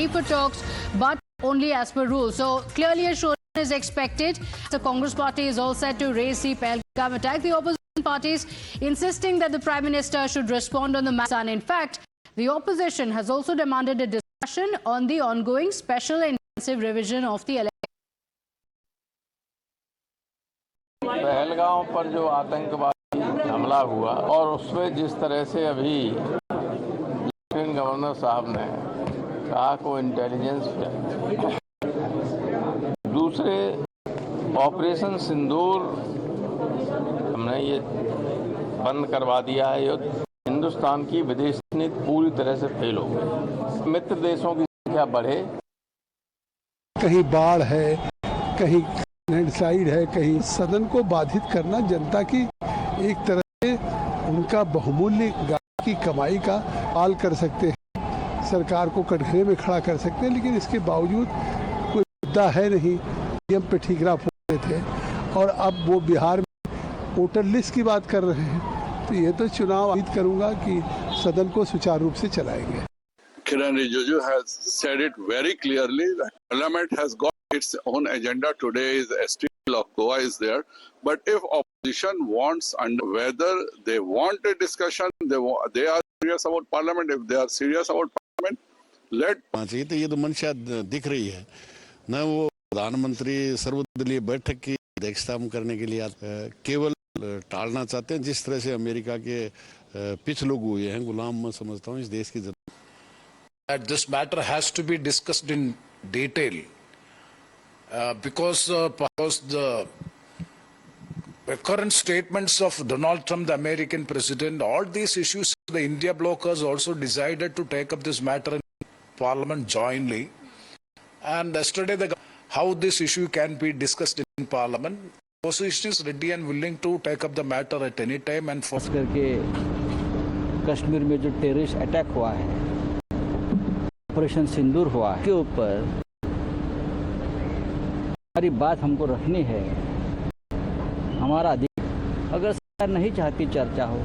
ready for talks, but only as per rules. So clearly a showdown is expected. The Congress party is all set to raise the Pahalgam attack. The opposition parties insisting that the Prime Minister should respond on the matter. And in fact, the opposition has also demanded a discussion on the ongoing special and intensive revision of the election. Pahalgam पर जो आतंकवादी हमला हुआ और उसमें जिस तरह से अभी लेफ्टिनेंट गवर्नर साहब ने कहा को इंटेलिजेंस दूसरे ऑपरेशन सिंदूर हमने ये बंद करवा दिया है। हिंदुस्तान की विदेश नीति पूरी तरह से फेल हो गई। मित्र देशों की संख्या बढ़े, कहीं बाढ़ है, कहीं लैंडस्लाइड है, कहीं सदन को बाधित करना जनता की एक तरह से उनका बहुमूल्य की कमाई का पाल कर सकते हैं, सरकार को कटघरे में खड़ा कर सकते हैं। लेकिन इसके बावजूद कोई मुद्दा है नहीं। सीएम पे ठीकरा फोड़े थे और अब वो बिहार में वोटर लिस्ट की बात कर रहे हैं। तो ये तो चुनाव उम्मीद करूंगा कि सदन को सुचारू रूप से चलाएंगे। Kiren Rijiju has said it very clearly that Parliament has got its own agenda. Today is the STL of Goa is there. But if opposition wants and whether they want a discussion, they are serious about Parliament. If they are serious about Parliament, let. तो ये तो मंशा दिख रही है न। वो प्रधानमंत्री सर्वदलीय बैठक की अध्यक्षता करने के लिए केवल टालना चाहते हैं, जिस तरह से अमेरिका के पिछ लोग हुए हैं। गुलाम मैं समझता हूँ इस देश की जनता। That this matter has to be discussed in detail because the current statements of Donald Trump, the American president, all these issues, the India blockers also decided to take up this matter in Parliament jointly. And yesterday, how this issue can be discussed in Parliament, opposition is ready and willing to take up the matter at any time. And for करके कश्मीर में जो terrorist attack हुआ है, operation सिंदूर हुआ है, के ऊपर हमारी बात हमको रखनी है। हमारा अधिकार, अगर सरकार नहीं चाहती चर्चा हो